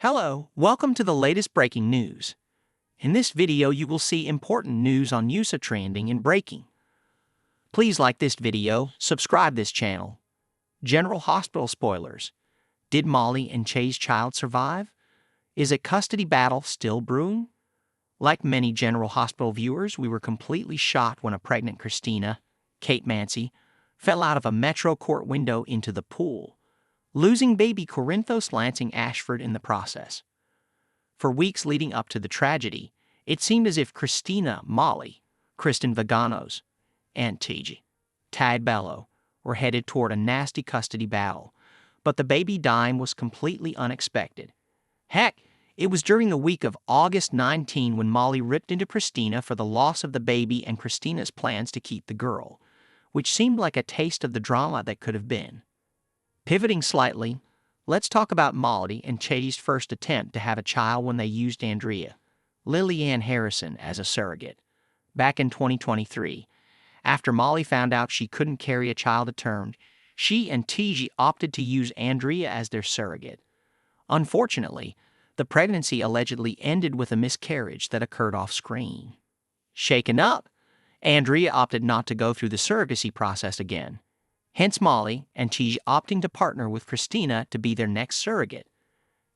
Hello, welcome to the latest breaking news. In this video, you will see important news on USA trending and breaking. Please like this video, subscribe this channel. General Hospital spoilers. Did Molly and Tajh's child survive? Is a custody battle still brewing? Like many General Hospital viewers, we were completely shocked when a pregnant Kristina, Kate Mansi, fell out of a Metro Court window into the pool, losing baby Corinthos-Lansing-Ashford in the process. For weeks leading up to the tragedy, it seemed as if Kristina, Molly, Kristen Vaganos, and Tajh Bellow were headed toward a nasty custody battle, but the baby dying was completely unexpected. Heck, it was during the week of August 19 when Molly ripped into Kristina for the loss of the baby and Kristina's plans to keep the girl, which seemed like a taste of the drama that could have been. Pivoting slightly, let's talk about Molly and Tajh's first attempt to have a child when they used Andrea, Lillian Harrison, as a surrogate. Back in 2023, after Molly found out she couldn't carry a child to term, she and Tajh opted to use Andrea as their surrogate. Unfortunately, the pregnancy allegedly ended with a miscarriage that occurred off-screen. Shaken up, Andrea opted not to go through the surrogacy process again. Hence Molly and Tajh opting to partner with Kristina to be their next surrogate.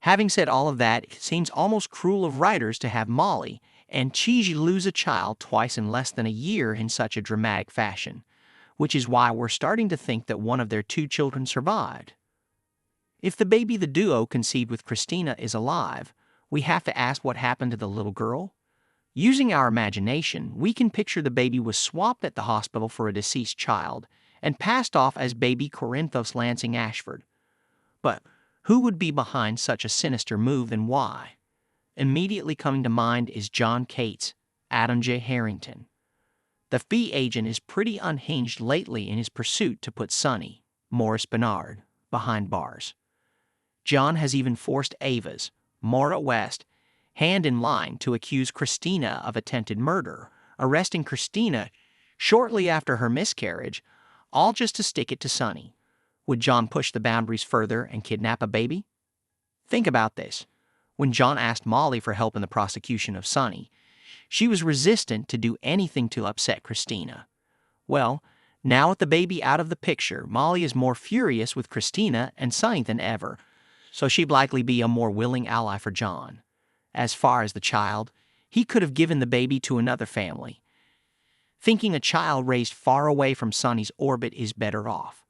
Having said all of that, it seems almost cruel of writers to have Molly and Tajh lose a child twice in less than a year in such a dramatic fashion, which is why we're starting to think that one of their two children survived. If the baby the duo conceived with Kristina is alive, we have to ask what happened to the little girl. Using our imagination, we can picture the baby was swapped at the hospital for a deceased child and passed off as baby Corinthos-Lansing-Ashford. But who would be behind such a sinister move and why? Immediately coming to mind is John Cates, Adam J. Harrington. The FBI agent is pretty unhinged lately in his pursuit to put Sonny, Morris Bernard, behind bars. John has even forced Ava's, Maura West, hand in line to accuse Kristina of attempted murder, arresting Kristina shortly after her miscarriage, all just to stick it to Sonny. Would John push the boundaries further and kidnap a baby? Think about this. When John asked Molly for help in the prosecution of Sonny, she was resistant to do anything to upset Kristina. Well, now with the baby out of the picture, Molly is more furious with Kristina and Sonny than ever, so she'd likely be a more willing ally for John. As far as the child, he could have given the baby to another family, thinking a child raised far away from Sonny's orbit is better off.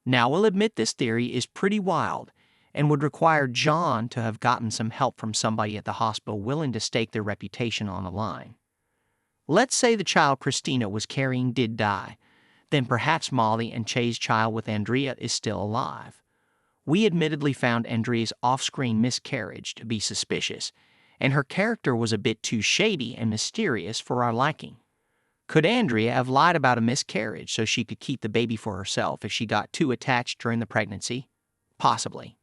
Now, we'll admit this theory is pretty wild and would require John to have gotten some help from somebody at the hospital willing to stake their reputation on the line. Let's say the child Kristina was carrying did die, then perhaps Molly and Tajh's child with Andrea is still alive. We admittedly found Andrea's off-screen miscarriage to be suspicious, and her character was a bit too shady and mysterious for our liking. Could Andrea have lied about a miscarriage so she could keep the baby for herself if she got too attached during the pregnancy? Possibly.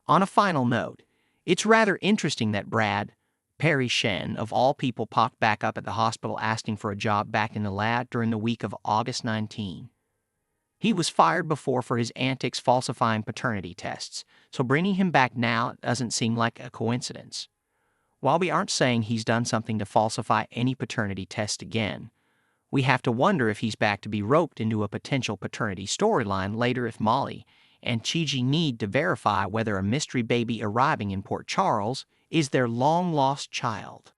On a final note, it's rather interesting that Brad, Perry Shen, of all people, popped back up at the hospital asking for a job back in the lab during the week of August 19. He was fired before for his antics falsifying paternity tests, so bringing him back now doesn't seem like a coincidence. While we aren't saying he's done something to falsify any paternity test again, we have to wonder if he's back to be roped into a potential paternity storyline later if Molly and Tajh need to verify whether a mystery baby arriving in Port Charles is their long-lost child.